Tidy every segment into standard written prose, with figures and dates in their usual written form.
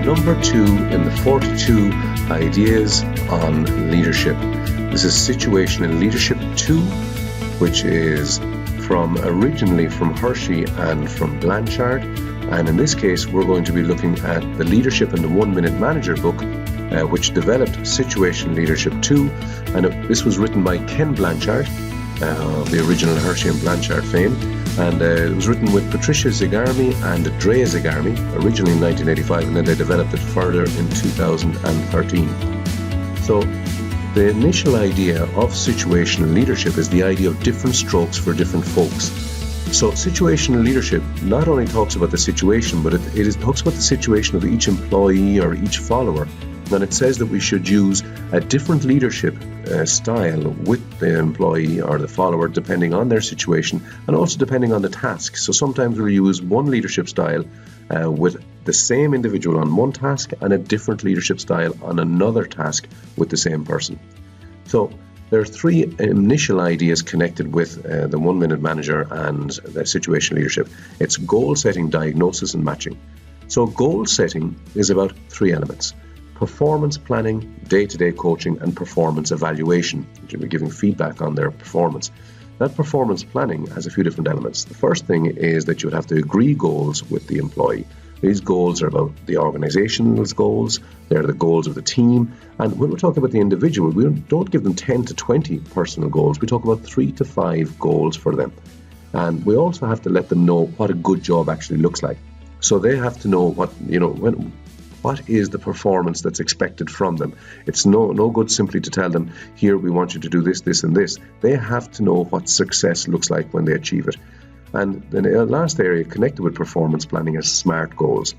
number 2 in the 42 ideas on leadership. This is Situational Leadership 2, which is originally from HERSHEY and from Blanchard. And in this case, we're going to be looking at the Leadership in the 1 Minute Manager book, which developed Situational Leadership 2. And this was written by Ken Blanchard, the original HERSHEY and Blanchard fame. And it was written with Patricia Zigarmi and Drea Zigarmi, originally in 1985, and then they developed it further in 2013. So the initial idea of situational leadership is the idea of different strokes for different folks. So situational leadership not only talks about the situation, but it talks about the situation of each employee or each follower. And it says that we should use a different leadership style with the employee or the follower depending on their situation and also depending on the task. So sometimes we'll use one leadership style with the same individual on one task and a different leadership style on another task with the same person. So there are 3 initial ideas connected with the 1 Minute Manager and the situational leadership. It's goal setting, diagnosis, and matching. So goal setting is about 3 elements: performance planning, day-to-day coaching, and performance evaluation. You'll be giving feedback on their performance. That performance planning has a few different elements. The first thing is that you would have to agree goals with the employee. These goals are about the organization's goals, they're the goals of the team, and when we're talking about the individual, we don't give them 10 to 20 personal goals, we talk about 3 to 5 goals for them. And we also have to let them know what a good job actually looks like. So they have to know what is the performance that's expected from them. It's no good simply to tell them, here, we want you to do this, this, and this. They have to know what success looks like when they achieve it. And then the last area connected with performance planning is SMART goals.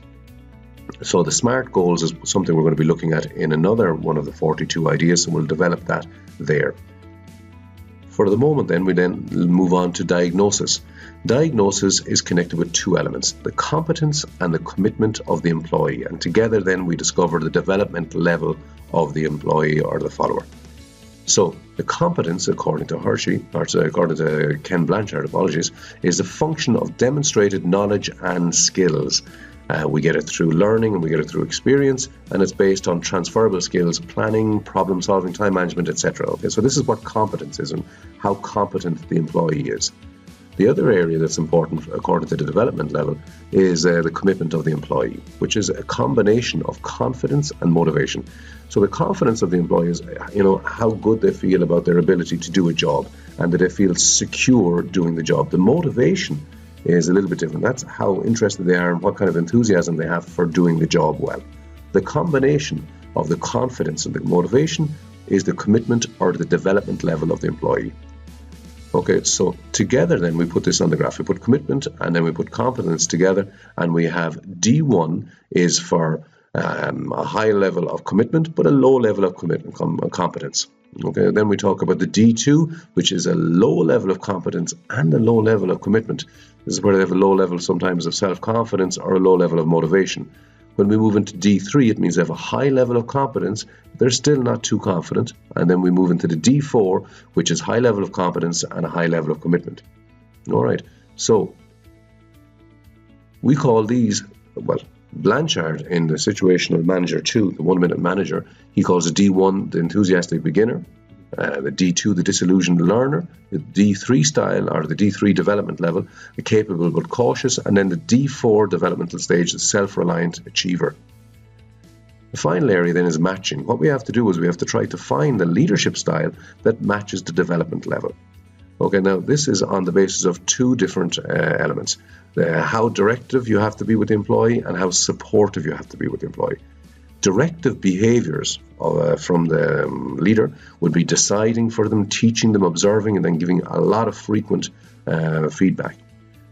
So the SMART goals is something we're going to be looking at in another one of the 42 ideas, and we'll develop that there. For the moment then, we then move on to diagnosis. Diagnosis is connected with 2 elements, the competence and the commitment of the employee. And together then we discover the development level of the employee or the follower. So the competence, according to according to Ken Blanchard, is a function of demonstrated knowledge and skills. We get it through learning and we get it through experience, and it's based on transferable skills, planning, problem solving, time management, etc. Okay, so this is what competence is and how competent the employee is. The other area that's important, according to the development level, is the commitment of the employee, which is a combination of confidence and motivation. So the confidence of the employee is, how good they feel about their ability to do a job and that they feel secure doing the job. The motivation is a little bit different. That's how interested they are and what kind of enthusiasm they have for doing the job well. The combination of the confidence and the motivation is the commitment or the development level of the employee. Okay, so together then we put this on the graph. We put commitment and then we put confidence together, and we have D1 is for a high level of commitment but a low level of competence. Okay, then we talk about the D2, which is a low level of competence and a low level of commitment. This is where they have a low level sometimes of self-confidence or a low level of motivation. When we move into D3, it means they have a high level of competence, but they're still not too confident. And then we move into the D4, which is high level of competence and a high level of commitment. All right, so we call these, Blanchard in the Situational Manager 2, the 1 Minute Manager, he calls the D1 the enthusiastic beginner, the D2 the disillusioned learner, the D3 style or the D3 development level, the capable but cautious, and then the D4 developmental stage, the self-reliant achiever. The final area then is matching. What we have to do is we have to try to find the leadership style that matches the development level. Okay, now this is on the basis of 2 different elements. How directive you have to be with the employee and how supportive you have to be with the employee. Directive behaviors from the leader would be deciding for them, teaching them, observing, and then giving a lot of frequent feedback.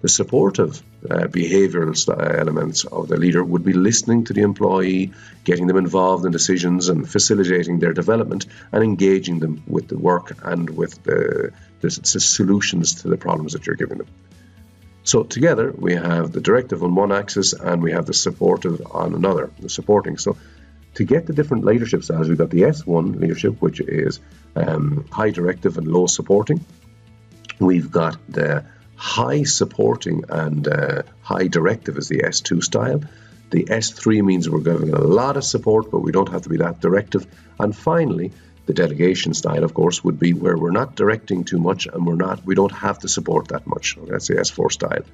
The supportive behavioral elements of the leader would be listening to the employee, getting them involved in decisions and facilitating their development and engaging them with the work and with the solutions to the problems that you're giving them. So together we have the directive on one axis and we have the supportive on another, the supporting. So to get the different leadership styles, we've got the S1 leadership, which is high directive and low supporting. We've got the high supporting and high directive is the S2 style. The S3 means we're giving a lot of support, but we don't have to be that directive. And finally, the delegation style, of course, would be where we're not directing too much and we don't have to support that much. That's the S4 style.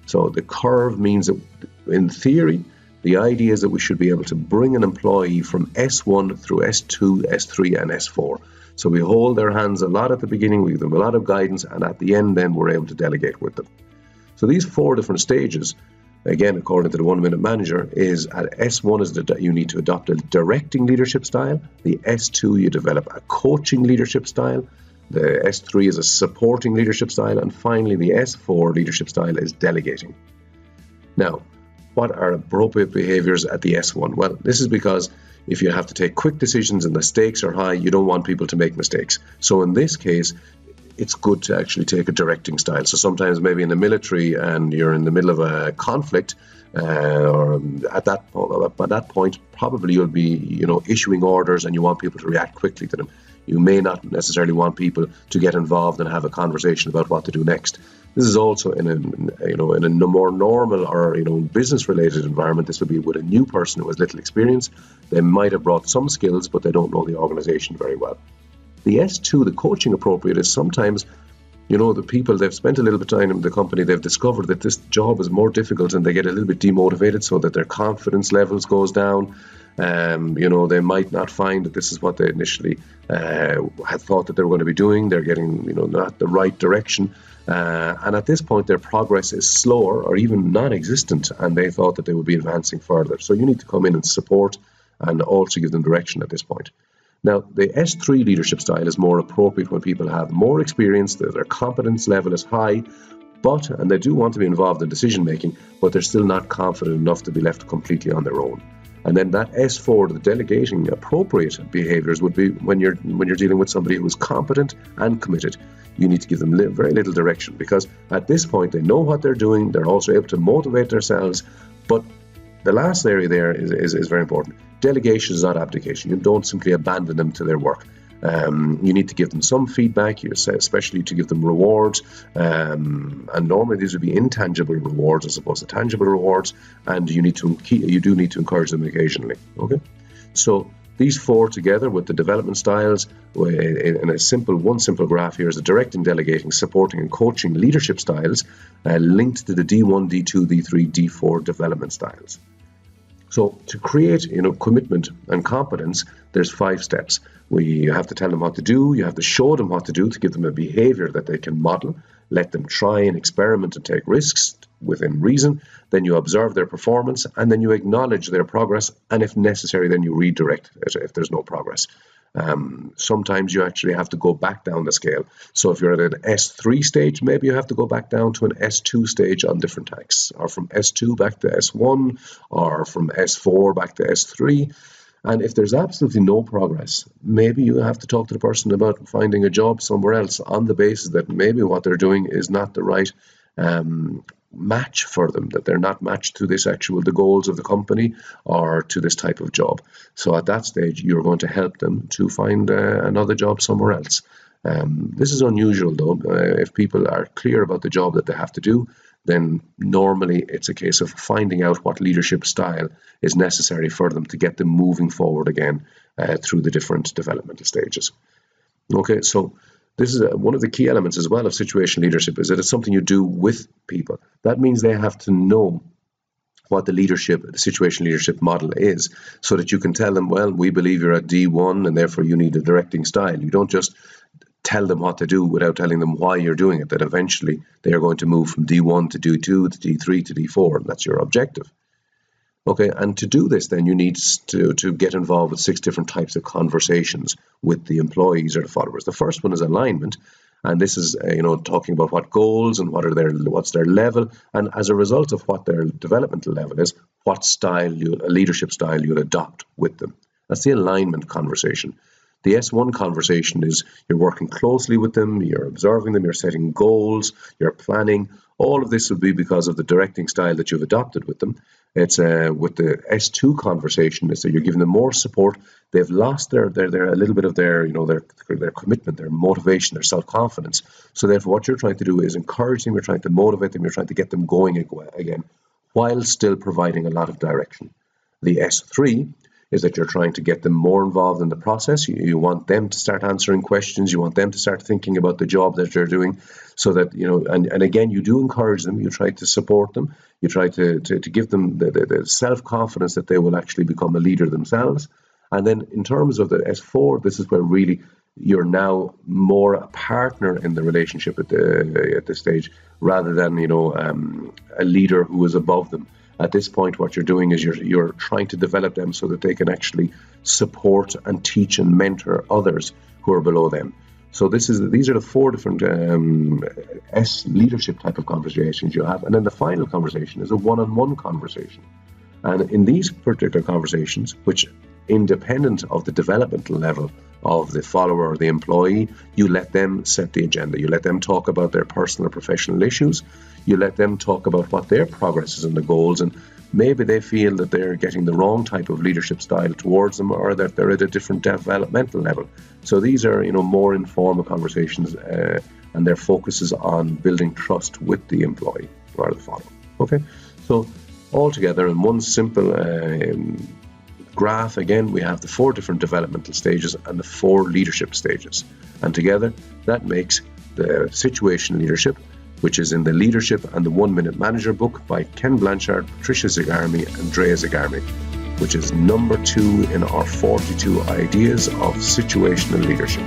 So the curve means that, in theory, the idea is that we should be able to bring an employee from S1 through S2, S3, and S4. So we hold their hands a lot at the beginning, we give them a lot of guidance, and at the end then we're able to delegate with them. So these 4 different stages, again, according to the 1 Minute Manager, is at S1 is that you need to adopt a directing leadership style. The S2, you develop a coaching leadership style. The S3 is a supporting leadership style. And finally, the S4 leadership style is delegating. Now, what are appropriate behaviors at the S1? Well, this is because if you have to take quick decisions and the stakes are high, you don't want people to make mistakes. So in this case, it's good to actually take a directing style. So sometimes maybe in the military and you're in the middle of a conflict, or at that point, probably you'll be, issuing orders and you want people to react quickly to them. You may not necessarily want people to get involved and have a conversation about what to do next. This is also in a more normal or business-related environment. This would be with a new person who has little experience. They might have brought some skills, but they don't know the organization very well. The S2, the coaching appropriate, is sometimes, the people, they've spent a little bit of time in the company, they've discovered that this job is more difficult and they get a little bit demotivated so that their confidence levels goes down. They might not find that this is what they initially had thought that they were going to be doing. They're getting, not the right direction. And at this point, their progress is slower or even non-existent, and they thought that they would be advancing further. So you need to come in and support and also give them direction at this point. Now, the S3 leadership style is more appropriate when people have more experience, their competence level is high, and they do want to be involved in decision making, but they're still not confident enough to be left completely on their own. And then that S4, the delegating appropriate behaviors, would be when you're dealing with somebody who is competent and committed. You need to give them very little direction, because at this point they know what they're doing. They're also able to motivate themselves. But the last area there is very important. Delegation is not abdication. You don't simply abandon them to their work. You need to give them some feedback, especially to give them rewards. And normally these would be intangible rewards as opposed to tangible rewards. And you do need to encourage them occasionally. Okay, so these 4 together with the development styles in one simple graph here is the directing, delegating, supporting, and coaching leadership styles linked to the D1, D2, D3, D4 development styles. So to create, commitment and competence, there's 5 steps. You have to tell them what to do. You have to show them what to do to give them a behavior that they can model. Let them try and experiment and take risks within reason. Then you observe their performance, and then you acknowledge their progress. And if necessary, then you redirect it if there's no progress. Sometimes you actually have to go back down the scale. So if you're at an S3 stage, maybe you have to go back down to an S2 stage on different tasks, or from S2 back to S1, or from S4 back to S3. And if there's absolutely no progress, maybe you have to talk to the person about finding a job somewhere else on the basis that maybe what they're doing is not the right match for them, that they're not matched to the goals of the company or to this type of job. So at that stage, you're going to help them to find another job somewhere else. This is unusual though. If people are clear about the job that they have to do, then normally it's a case of finding out what leadership style is necessary for them to get them moving forward again through the different developmental stages. Okay, so this is one of the key elements as well of situational leadership, is that it's something you do with people. That means they have to know what the situational leadership model is, so that you can tell them, well, we believe you're at D1 and therefore you need a directing style. You don't just tell them what to do without telling them why you're doing it, that eventually they are going to move from D1 to D2 to D3 to D4, and that's your objective. Okay, and to do this, then you need to get involved with 6 different types of conversations with the employees or the followers. The first one is alignment, and this is talking about what goals and what's their level, and as a result of what their developmental level is, what leadership style you'll adopt with them. That's the alignment conversation. The S1 conversation is you're working closely with them, you're observing them, you're setting goals, you're planning. All of this will be because of the directing style that you've adopted with them. It's with the S2 conversation, is that you're giving them more support. They've lost their a little bit of their commitment, their motivation, their self-confidence. So therefore, what you're trying to do is encourage them. You're trying to motivate them. You're trying to get them going again. while still providing a lot of direction. The S3 is that you're trying to get them more involved in the process. You want them to start answering questions. You want them to start thinking about the job that they're doing, so that, and again, you do encourage them. You try to support them. You try to give them the self-confidence that they will actually become a leader themselves. And then in terms of the S4, this is where really you're now more a partner in the relationship at this stage, rather than a leader who is above them. At this point, what you're doing is you're trying to develop them so that they can actually support and teach and mentor others who are below them. So these are the 4 different S leadership type of conversations you have. And then the final conversation is a one-on-one conversation. And in these particular conversations, which independent of the developmental level of the follower or the employee, you let them set the agenda. You let them talk about their personal or professional issues. You let them talk about what their progress is and the goals, and maybe they feel that they're getting the wrong type of leadership style towards them, or that they're at a different developmental level. So these are more informal conversations, and their focus is on building trust with the employee or the follower. Okay, so altogether in one simple graph, again, we have the 4 different developmental stages and the 4 leadership stages, and together that makes the Situational Leadership, which is in the Leadership and the 1 Minute Manager book by Ken Blanchard, Patricia Zagarmi and Drea Zagarmi, which is number 2 in our 42 ideas of situational leadership.